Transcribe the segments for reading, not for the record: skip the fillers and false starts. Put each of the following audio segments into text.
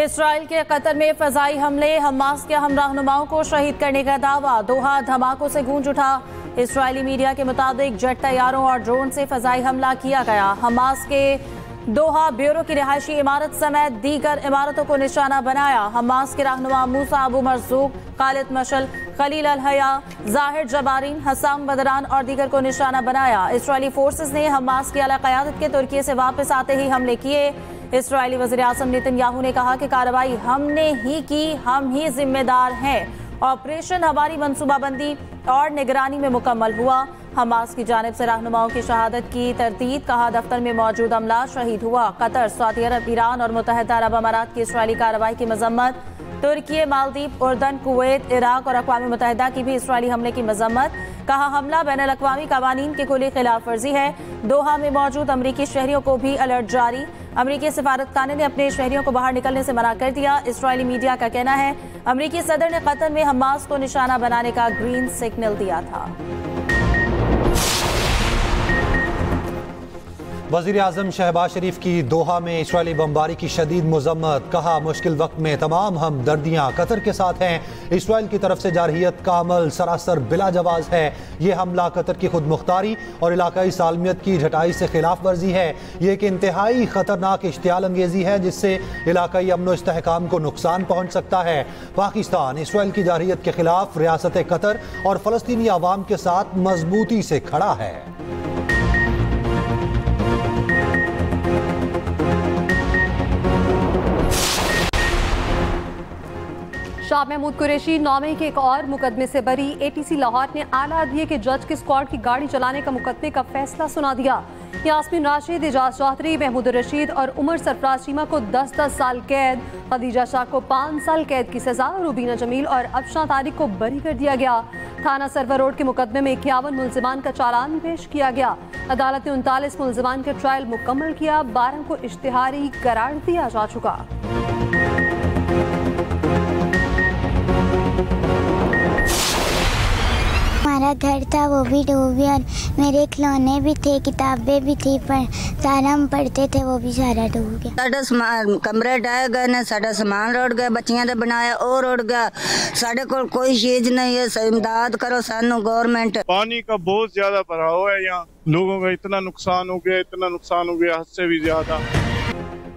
Israel के Qatar में फजाई हमले, हमास के हम रहनुमाओं को शहीद करने का दावा। दोहा धमाकों से गूंज उठा। इसराइली मीडिया के मुताबिक जेट तैयारों और ड्रोन से फजाई हमला किया गया। हमास के दोहा ब्यूरो की रिहायशी इमारत समेत दीगर इमारतों को निशाना बनाया। हमास के रहनुमा मूसा अबू मरजूक, खालिद मशल, खलील अल हया, जाहिर जबारीन, हसाम बदरान और दीगर को निशाना बनाया। इसराइली फोर्सेस ने हमास की आला क़यादत के तुर्की से वापस आते ही हमले किए। इसराइली वज़ीर आज़म नेतन्याहू ने कहा कि कार्रवाई हमने ही की, हम ही जिम्मेदार हैं। ऑपरेशन हमारी मनसूबाबंदी और निगरानी में मुकम्मल हुआ। हमास की जानिब से रहनुमाओं की शहादत की तरदीद, कहा दफ्तर में मौजूद अमला शहीद हुआ। कतर, सऊदी अरब, ईरान और मुत्तहिदा अरब अमारात की इसराइली कार्रवाई की मजम्मत। तुर्की, मालदीव, उर्दन, कुवैत, इराक और अक़वाम मुत्तहिदा की भी इसराइली हमले की मजम्मत। कहा हमला बैनुल अक़वामी क़वानीन की खुली खिलाफ वर्जी है। दोहा में मौजूद अमरीकी शहरियों को भी अलर्ट जारी। अमरीकी सफारतखाने ने अपने शहरियों को बाहर निकलने से मना कर दिया। इसराइली मीडिया का कहना है अमरीकी सदर ने कतर में हमास को निशाना बनाने का ग्रीन सिग्नल दिया था। वज़ीर आज़म शहबाज शरीफ की दोहा में इसराइली बमबारी की शदीद मज़म्मत। कहा मुश्किल वक्त में तमाम हमदर्दियाँ कतर के साथ हैं। इसराइल की तरफ से जारहियत का अमल सरासर बिला जवाज़ है। ये हमला कतर की खुद मुख्तारी और इलाकाई सालमियत की ढटाई से खिलाफ वर्जी है। ये एक इंतहाई ख़तरनाक इश्तियाल अंगेज़ी है जिससे इलाकाई अमन व इस्तेहकाम को नुकसान पहुँच सकता है। पाकिस्तान इसराइल की जारहियत के खिलाफ रियासत कतर और फ़लस्तीनी अवाम के साथ मजबूती से खड़ा है। शाह महमूद कुरैशी नामे के एक और मुकदमे से बरी। एटीसी लाहौर ने आला अदलिया के जज के स्क्वाड की गाड़ी चलाने का मुकदमे का फैसला सुना दिया। यास्मीन राशिद, एजाज चौधरी, महमूद रशीद और उमर सरफराज चीमा को 10-10 साल कैद, खदीजा शाह को 5 साल कैद की सजा, रूबीना जमील और अफशां तारिक को बरी कर दिया गया। थाना सरवर रोड के मुकदमे में 51 मुल्जिमान का चालान पेश किया गया। अदालत ने 39 मुल्जिमान का ट्रायल मुकम्मल किया। 12 को इश्तिहारी करार दिया जा चुका। हमारा घर था वो भी डूब गया और मेरे खिलौने भी थे, किताबें भी थी, पर सारा हम पढ़ते थे वो भी सारा डूब गया। साडा कमरे ढह गए ने, साडा सामान रुड़ गया, बच्चियां ने बनाया और रुड़ गया। साडे कोल कोई चीज नहीं है, इमदाद करो सानू गवर्नमेंट। पानी का बहुत ज्यादा भराव है यहाँ, लोगों का इतना नुकसान हो गया, इतना नुकसान हो गया, हद से भी ज्यादा।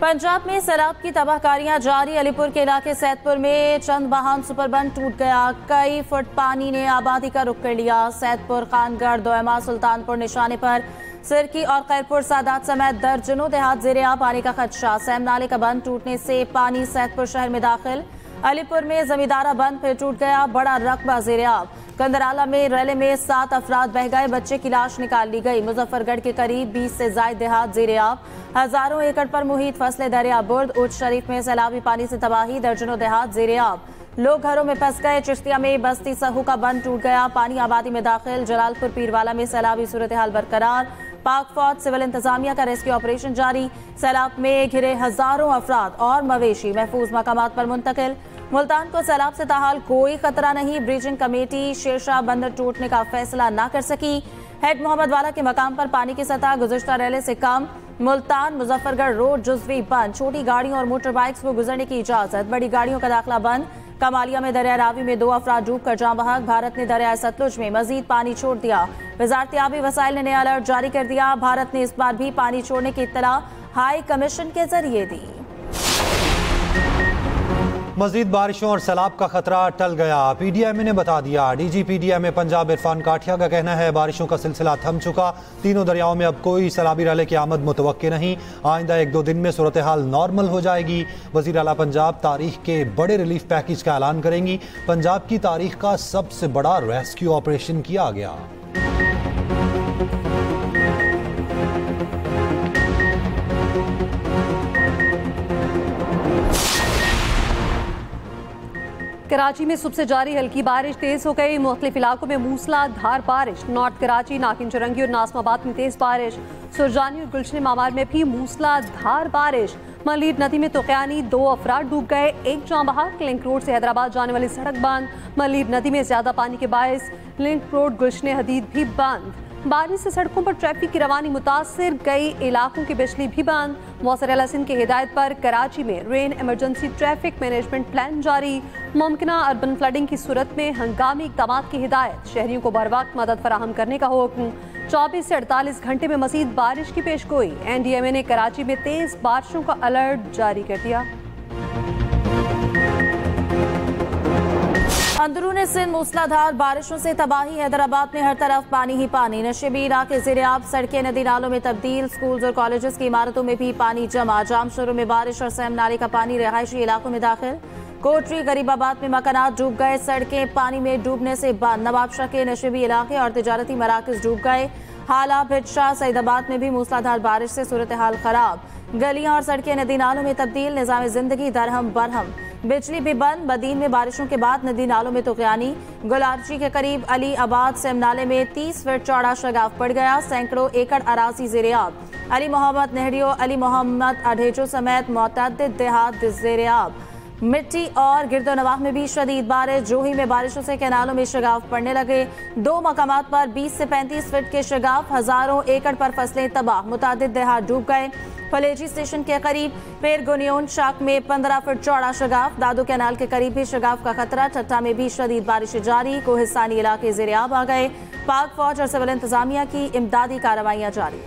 पंजाब में सैलाब की तबाहकारियां जारी। अलीपुर के इलाके सैदपुर में चंद बहान सुपरबंद टूट गया। कई फुट पानी ने आबादी का रुख कर लिया। सैदपुर, खानगढ़, दोयमा, सुल्तानपुर निशाने पर, सिरकी और खैरपुर, सादात समेत दर्जनों देहात ज़ेरे-आब पानी का खदशा। सैम नाले का बंद टूटने से पानी सैदपुर शहर में दाखिल। अलीपुर में जमींदारा बंद फिर टूट गया, बड़ा रकबा ज़ेरे-आब। कंदराला में रैले में 7 अफराद बह गए, बच्चे की लाश निकाल ली गई। मुजफ्फरगढ़ के करीब 20 से ज्यादा देहात ज़ेरे-आब। हजारों एकड़ पर मुहित फसलें दरिया बुर्द। उच्च शरीफ में सैलाबी पानी से तबाही, दर्जनों देहात ज़ेरे-आब। लोग घरों में फंस गए। चिश्तिया में बस्ती सहू का बंद टूट गया, पानी आबादी में दाखिल। जलालपुर पीरवाला में सैलाबी सूरत हाल बरकरार। पाक फौज, सिविल इंतजामिया का रेस्क्यू ऑपरेशन जारी। सैलाब में घिरे हजारों अफराद और मवेशी महफूज मकामात पर मुंतकिल। मुल्तान को सैलाब से ताहाल कोई खतरा नहीं। ब्रीजिंग कमेटी शेरशाह बंदर टूटने का फैसला न कर सकी। हेड मोहम्मद वाला के मकाम पर पानी की सतह गुज़श्ता रैले से कम। मुल्तान मुजफ्फरगढ़ रोड जुज़वी बंद। छोटी गाड़ियों और मोटर बाइक्स को गुजरने की इजाजत, बड़ी गाड़ियों का दाखिला बंद। कमालिया में दरिया रावी में 2 अफराद डूब कर जाँ बहक। भारत ने दरिया सतलुज में मजीद पानी छोड़ दिया। वजारत आबी वसाइल ने नया अलर्ट जारी कर दिया। भारत ने इस बार भी पानी छोड़ने की इत्तला हाई कमीशन के जरिए दी। मजीद बारिशों और सैलाब का खतरा टल गया, PDMA ने बता दिया। DG PDMA पंजाब इरफान काठिया का कहना है बारिशों का सिलसिला थम चुका। तीनों दरियाओं में अब कोई सैलाबी रैले की आमद मुतवक्के नहीं। आइंदा 1-2 दिन में सूरत हाल नॉर्मल हो जाएगी। वज़ीर आला पंजाब तारीख के बड़े रिलीफ पैकेज का ऐलान करेंगी। पंजाब की तारीख का सबसे बड़ा रेस्क्यू ऑपरेशन किया गया। कराची में सुबह से जारी हल्की बारिश तेज हो गई। मुख्तलिफ इलाकों में मूसलाधार बारिश। नॉर्थ कराची, नाकिन चुरंगी और नाजमाबाद में तेज बारिश। सुरजानी और गुलशन मामार में भी मूसलाधार बारिश। मलीर नदी में तोक़यानी 2 अफराद डूब गए, 1 जाँ बहक। लिंक रोड से हैदराबाद जाने वाली सड़क बंद। मलीर नदी में ज्यादा पानी के बायस लिंक रोड गुलशन हदीद भी बंद। बारिश से सड़कों पर ट्रैफिक की रवानी मुतासिर, कई इलाकों की बिजली भी बंद। मौसर आला सिंध की हिदायत पर कराची में rain emergency traffic management plan जारी। मुमकिन अर्बन फ्लडिंग की सूरत में हंगामी इक़दाम की हिदायत, शहरियों को बर वक्त मदद फराहम करने का हुक्म। 24 से 48 घंटे में मज़ीद बारिश की पेशगोई। NDMA ने कराची में तेज बारिशों का अलर्ट जारी कर दिया। अंदरूनी सिंध मूसलाधार बारिशों से तबाही, हैदराबाद में हर तरफ पानी ही पानी। नशेबी इलाके ज़ेरे-आब, सड़कें नदी नालों में तब्दील। स्कूल्स और कॉलेजेस की इमारतों में भी पानी जमा। जाम शहरों में बारिश और सैम नाले का पानी रिहायशी इलाकों में दाखिल। कोटरी गरीबाबाद में मकानात डूब गए, सड़कें पानी में डूबने से बंद। नवाबशाह के नशेबी इलाके और तिजारती मराकज डूब गए। हाला, भिटशाह, सईदाबाद में भी मूसलाधार बारिश से सूरत हाल खराब। गलियां और सड़कें नदी नालों में तब्दील, निज़ाम जिंदगी दरहम बरहम। बिजली भी बंद। बदीन में बारिशों के बाद नदी नालों में तुग़यानी। गुलारची के करीब अली आबाद सेम नाले में 30 फीट चौड़ा शगाफ पड़ गया। सैकड़ों एकड़ अराजी ज़ेरे-आब। अली मोहम्मद नेहरियो, अली मोहम्मद अढेचो समेत मुतअद्दिद देहात ज़ेरे-आब। मिट्टी और गिरदोनवाह में भी शदीद बारिश। जोही में बारिशों से कैनालों में शगाफ पड़ने लगे। 2 मकामात पर 20 से 35 फीट के शगाफ। हजारों एकड़ पर फसलें तबाह, मुतअद्दिद देहात डूब गए। फलेजी स्टेशन के करीब पेरगुनियोन शाख में 15 फीट चौड़ा शगाफ। दादो कैनाल के करीब भी शगाफ का खतरा। ठट्टा में भी शदीद बारिश जारी। कोहिस्तानी इलाके ज़ेरे-आब आ गए। पाक फौज और सिविल इंतजामिया की इमदादी कार्रवाइयां जारी।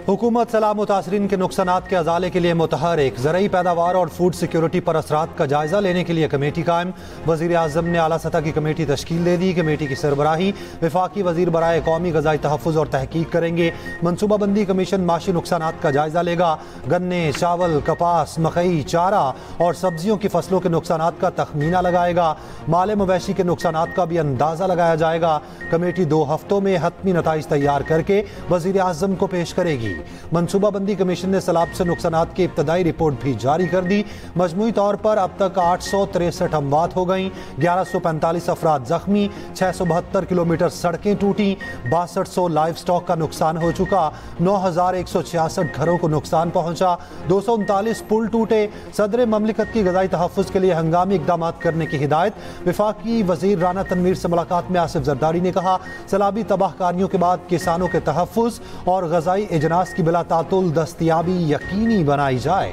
हुकूमत सैलाब मुतासरीन के नुकसानात के अजाले के लिए मुतहरिक। ज़रई पैदावार और फूड सिक्योरिटी पर असरात का जायजा लेने के लिए कमेटी कायम। वज़ीर आज़म ने आला सतह की कमेटी तश्कील दे दी। कमेटी की सरबराही वफाकी वज़ीर बराए कौमी ग़ज़ाई तहफ़्फ़ुज़ और तहकीक करेंगे। मनसूबाबंदी कमीशन माशी नुकसानात का जायजा लेगा। गन्ने, चावल, कपास, मकई, चारा और सब्जियों की फसलों के नुकसानात का तखमीना लगाएगा। माल मवेशी के नुकसानात का भी अंदाज़ा लगाया जाएगा। कमेटी 2 हफ्तों में हतमी नताइज तैयार करके वज़ीर आज़म को पेश करेगी। मनसूबाबंदी कमीशन ने सैलाब से नुकसानात की इब्तदाई रिपोर्ट भी जारी कर दी। मजमूई तौर पर अब तक 863 अमवात हो गई, 1145 अफराद जख्मी, 672 किलोमीटर सड़कें टूटी, 6200 लाइव स्टॉक का नुकसान हो चुका, 9166 घरों को नुकसान पहुंचा, 239 पुल टूटे। सदर ममलिकत की ग़ज़ाई तहफ़्फ़ुज़ के लिए हंगामी इक़दाम करने की हिदायत। वफाकी वज़ीर राना तनवीर से मुलाकात में आसिफ जरदारी ने कहा, सैलाबी तबाहकारियों के बाद किसानों के तहफ़्फ़ुज़ और ग़ज़ाई इजनास की बिला तातुल दस्तयाबी यकीनी बनाई जाए।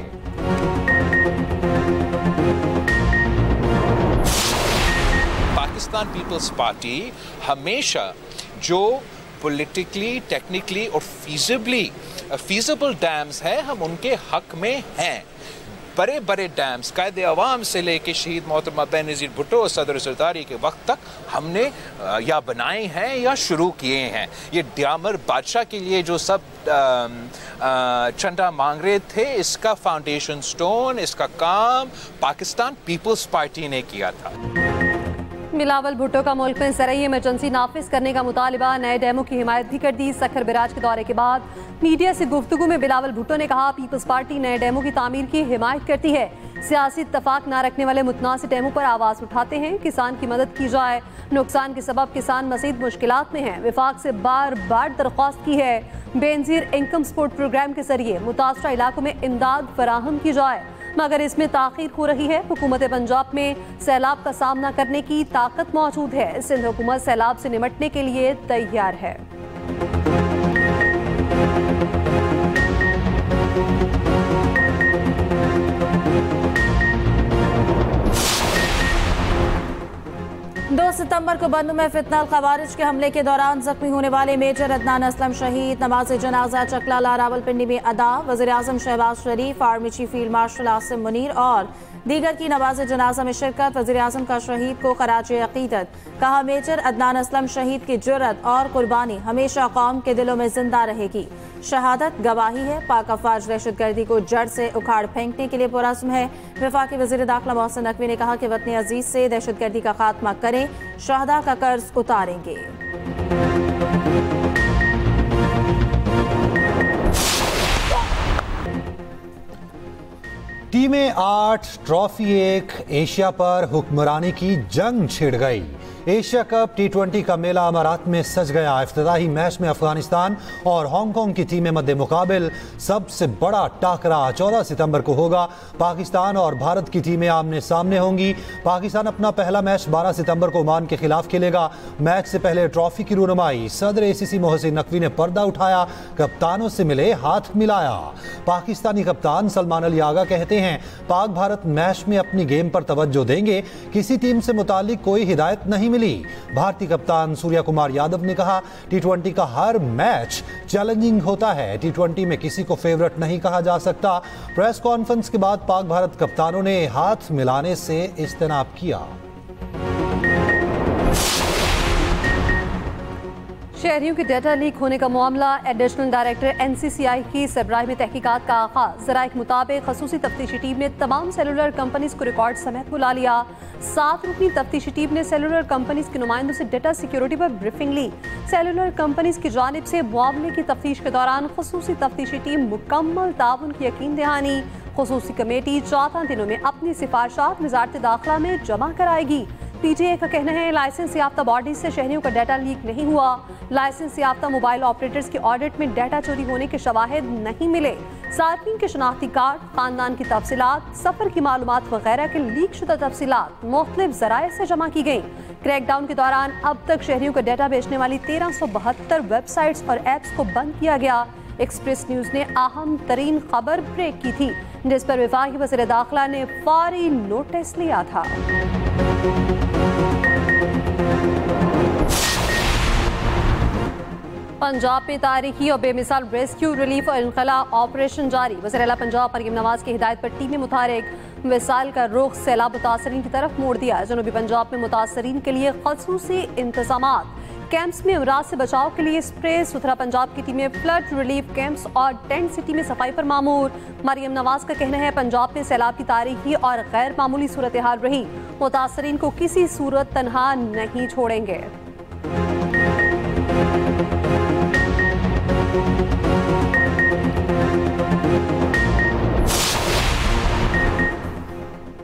पाकिस्तान पीपल्स पार्टी हमेशा जो पॉलिटिकली, टेक्निकली और फीजिबल डैम्स हैं, हम उनके हक में हैं। बड़े बड़े डैम्स कायदे अवाम से लेके शहीद मोहतरमा बेनज़ीर भुट्टो और सदर सरदारी के वक्त तक हमने या बनाए हैं या शुरू किए हैं। ये ड्यामर बादशाह के लिए जो सब चंदा मांग रहे थे, इसका फाउंडेशन स्टोन, इसका काम पाकिस्तान पीपल्स पार्टी ने किया था। बिलावल भुट्टो का मुल्क में ज़रई इमरजेंसी नाफिज करने का मुतालिबा, नए डैमों की हिमायत भी कर दी। सखर बिराज के दौरे के बाद मीडिया से गुफ्तगू में बिलावल भुट्टो ने कहा, पीपल्स पार्टी नए डैमों की तामीर की हिमायत करती है। सियासी इत्तफाक न रखने वाले मुतनासिब डैमों पर आवाज़ उठाते हैं। किसान की मदद की जाए। नुकसान के सबब किसान मज़ीद मुश्किलात में हैं। विफाक से बार बार दरख्वास्त की है, बेनज़ीर इनकम सपोर्ट प्रोग्राम के जरिए मुतासरा इलाकों में इमदाद फराहम की जाए, मगर इसमें ताख़ीर हो रही है। हुकूमत पंजाब में सैलाब का सामना करने की ताकत मौजूद है। सिंध हुकूमत सैलाब से निमटने के लिए तैयार है। सितंबर को बंदू में फितनल खवारिज के हमले के दौरान जख्मी होने वाले मेजर अदनान असलम शहीद। नमाज जनाजा चकलाला रावलपिंडी में अदा। वज़ीर आज़म Shehbaz Sharif, army chief field marshal Asim Munir और दीगर की नमाज जनाजा में शिरकत। वज़ीर आज़म का शहीद को खराज अक़ीदत। कहा, मेजर अदनान असलम शहीद की जुर्रत और कुर्बानी हमेशा कौम के दिलों में जिंदा रहेगी। शहादत गवाही है, पाक अफवाज दहशतगर्दी को जड़ से उखाड़ फेंकने के लिए पुरज़्म है। वफाकी वज़ीर दाखिला मोहसिन नकवी ने कहा कि वतन अजीज से दहशतगर्दी का खात्मा करें, शहदा का कर्ज उतारेंगे। टीमें 8 ट्रॉफी 1 एशिया पर हुक्मरानी की जंग छिड़ गई। एशिया कप T20 का मेला अमारात में सज गया। इफ्तिताही मैच में अफगानिस्तान और हांगकांग की टीमें मध्य मुकाबिल। सबसे बड़ा टाकरा 14 सितंबर को होगा। पाकिस्तान और भारत की टीमें आमने सामने होंगी। पाकिस्तान अपना पहला मैच 12 सितंबर को ओमान के खिलाफ खेलेगा। मैच से पहले ट्रॉफी की रूनुमाई सदर ACC मोहसिन नकवी ने पर्दा उठाया, कप्तानों से मिले, हाथ मिलाया। पाकिस्तानी कप्तान सलमान अली आगा कहते हैं पाक भारत मैच में अपनी गेम पर तवज्जो देंगे, किसी टीम से मुतालिक कोई हिदायत नहीं मिली। भारतीय कप्तान सूर्या कुमार यादव ने कहा T20 का हर मैच चैलेंजिंग होता है, T20 में किसी को फेवरेट नहीं कहा जा सकता। प्रेस कॉन्फ्रेंस के बाद पाक भारत कप्तानों ने हाथ मिलाने से इज्तिनाब किया। शहरियों के डेटा लीक होने का मामला, एडिशनल डायरेक्टर NCCI की सरबराही में तहकीकात का आगाज। ज़राए के मुताबिक खसूसी तफ्तीशी टीम ने तमाम सेलुलर कंपनीज को रिकॉर्ड समेत बुला लिया। 7 रुकनी तफ्तीशी टीम ने सेलुलर कंपनीज के नुमाइंदों से डेटा सिक्योरिटी पर ब्रीफिंग ली। सेलुलर कंपनीज की जानिब से मामले की तफ्तीश के दौरान खसूसी तफ्तीशी टीम मुकम्मल ताउन की यकीन दहानी। खसूसी कमेटी 14 दिनों में अपनी सिफारिशात वज़ारत दाखिला में जमा कराएगी। PTA का कहना है लाइसेंस याफ्ता बॉडी से शहरियों का डाटा लीक नहीं हुआ। लाइसेंस याफ्ता मोबाइल ऑपरेटर्स के ऑडिट में डाटा चोरी होने के शवाहिद नहीं मिले। सार्फिन के शनाख्ती कार्ड, खानदान की तफसीलात, सफर की मालूमात वगैरह के लीक शुदा तफसीलात मुख्तलिफ जराए से जमा की गई। क्रैकडाउन के दौरान अब तक शहरियों का डाटा बेचने वाली 1372 वेबसाइट्स और एप्स को बंद किया गया। एक्सप्रेस न्यूज ने अहम तरीन खबर ब्रेक की थी, जिस पर विफाकी वज़ीर दाखिला ने फौरी नोटिस लिया था। पंजाब में तारीखी और बेमिसाल रेस्क्यू, रिलीफ और इनकला ऑपरेशन जारी। वज़ीर आला पंजाब मरियम नवाज की हिदायत पर टीमें मुतारिक। वसाइल का रुख सैलाब मुतासरीन की तरफ मोड़ दिया। जनूबी पंजाब में मुतासरीन के लिए खसूसी इंतजामात। कैंप्स में अमराज से बचाव के लिए स्प्रे। सुथरा पंजाब की टीमें फ्लड रिलीफ कैंप्स और टेंट सिटी में सफाई पर मामूर। मरियम नवाज का कहना है पंजाब में सैलाब की तारीखी और गैर मामूली सूरत हाल रही, मुतासरीन को किसी सूरत तनहा नहीं छोड़ेंगे।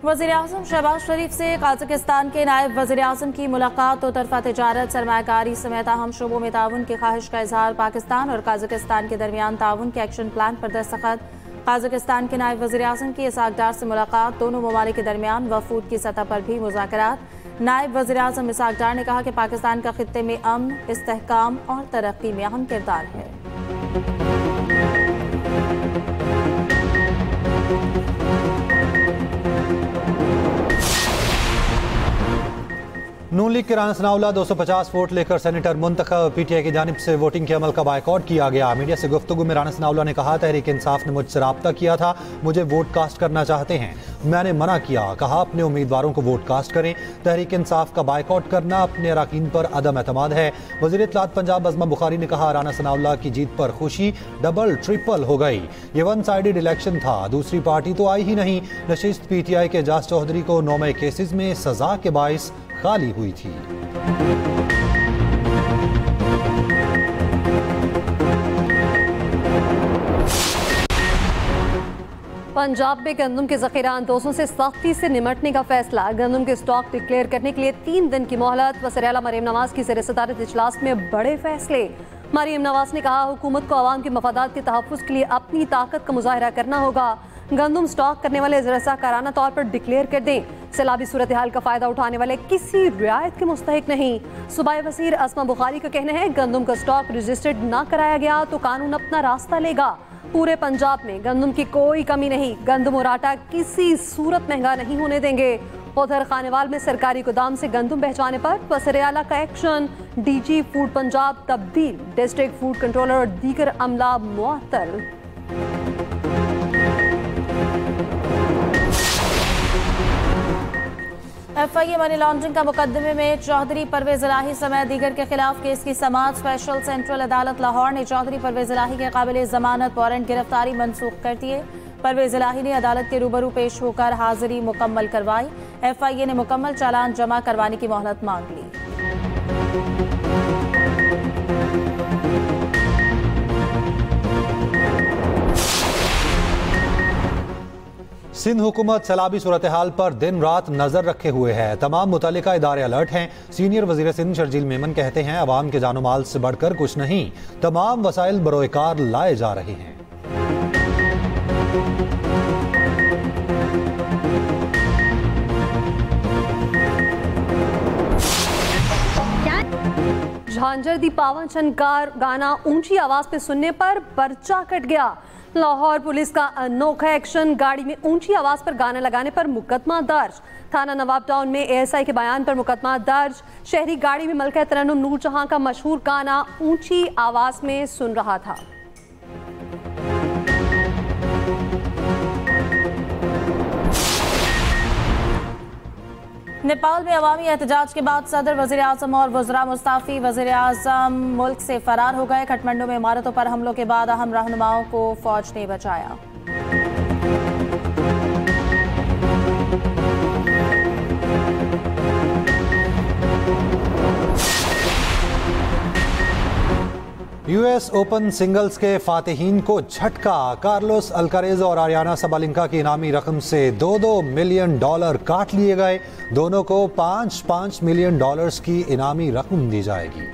वज़ीर आज़म शहबाज शरीफ से काज़ाकिस्तान के नायब वज़ीर आज़म की मुलाकात। दो तरफ़ा तिजारत, सरमायाकारी समेत अहम शोबों में ताउन की ख्वाहिश का इजहार। पाकिस्तान और काज़ाकिस्तान के दरमियान ताउन के एक्शन प्लान पर दस्तखत। काज़ाकिस्तान के नायब वज़ीर आज़म की इसाक़ डार से मुलाकात। दोनों ममालिक के दरमियान वफूद की सतह पर भी मुज़ाकरात। नायब वज़ीर आज़म इसाक़ डार ने कहा कि पाकिस्तान का खित्ते में अमन, इस्तेहकाम और तरक्की में अहम किरदार है। नून लीग के राना सनाउल्लाह 250 वोट लेकर सेनेटर मुंतखब। PTI की जानिब से वोटिंग के अमल का बायकॉट किया गया। मीडिया से गुफ्तगू में राना सनाउल्लाह ने कहा तहरीक इंसाफ ने मुझसे रब्ता किया था, मुझे वोट कास्ट करना चाहते हैं, मैंने मना किया। कहा अपने उम्मीदवारों को वोट कास्ट करें। तहरीक इंसाफ का बायकॉट करना अपने अराकीन पर अदम एतमाद है। वज़ीर इत्तलात पंजाब अज़मा बुखारी ने कहा राना सनाउल्लाह की जीत पर खुशी डबल ट्रिपल हो गई। ये वन साइडेड इलेक्शन था, दूसरी पार्टी तो आई ही नहीं। नशिस्त PTI के एजाज चौधरी को 9 केसेस में सजा के बाइस खाली हुई थी। पंजाब में गंदम के ज़ख़ीरा अंदोज़ों से सख्ती से निमटने का फैसला। गंदम के स्टॉक डिक्लेयर करने के लिए 3 दिन की मोहलत। वज़ीर आला मरियम नवाज की ज़ेर-ए-सदारत इजलास में बड़े फैसले। मरियम नवाज ने कहा हुकूमत को अवाम के मफादात के तहफ़्फ़ुज़ के लिए अपनी ताकत का मुज़ाहरा करना होगा। गंदम स्टॉक करने वाले रज़ाकाराना तौर पर डिक्लेयर कर दें। सैलाबी सूरत हाल का फ़ायदा उठाने वाले किसी रियायत के मुस्तहिक नहीं। सूबाई वज़ीर अज़मा बुखारी का कहना है गंदम का स्टॉक रजिस्टर्ड ना कराया गया तो कानून अपना रास्ता लेगा। पूरे पंजाब में गंदम की कोई कमी नहीं। गंदम और आटा किसी सूरत महंगा नहीं होने देंगे। उधर खानेवाल में सरकारी गोदाम से गंदम पहुंचाने पर वज़ीर आला का एक्शन। DG फूड पंजाब तब्दील, डिस्ट्रिक्ट फूड कंट्रोलर और दीगर अमला मुअत्तल। FIA मनी लॉन्ड्रिंग का मुकदमे में चौधरी परवेज इलाही समेत दीगर के खिलाफ केस की समाअत। स्पेशल सेंट्रल अदालत लाहौर ने चौधरी परवेज इलाही के काबिल जमानत वारंट गिरफ्तारी मनसूख कर दिए। परवेज इलाही ने अदालत के रूबरू पेश होकर हाजिरी मुकम्मल करवाई। FIA ने मुकम्मल चालान जमा करवाने की मोहलत मांग ली। सिंध हुकूमत सैलाबी सूरत हाल पर दिन रात नजर रखे हुए है। तमाम मुतल्लिका इदारे अलर्ट हैं। सीनियर वजीर सिंध शर्जील मेमन कहते हैं अवाम के जानो माल से बढ़कर कुछ नहीं, तमाम वसाइल बरोकार लाए जा रहे हैं। झांझर दी पावन चंद गाना ऊंची आवाज पे सुनने पर पर्चा कट गया। लाहौर पुलिस का अनोखा एक्शन, गाड़ी में ऊंची आवाज पर गाना लगाने पर मुकदमा दर्ज। थाना नवाब टाउन में एएसआई के बयान पर मुकदमा दर्ज। शहरी गाड़ी में मलका तरन्नुम नूरजहां का मशहूर गाना ऊंची आवाज में सुन रहा था। नेपाल में अवामी एहतजाज के बाद सदर, वजीर आजम और वज़रा मुस्ताफी। वजीर आजम मुल्क से फरार हो गए। काठमांडू में इमारतों पर हमलों के बाद अहम रहनुमाओं को फौज ने बचाया। यूएस ओपन सिंगल्स के फातिहीन को झटका। कार्लोस अल्कारेज और आरियाना सबालिंका की इनामी रकम से $2 मिलियन काट लिए गए। दोनों को $5 मिलियन की इनामी रकम दी जाएगी।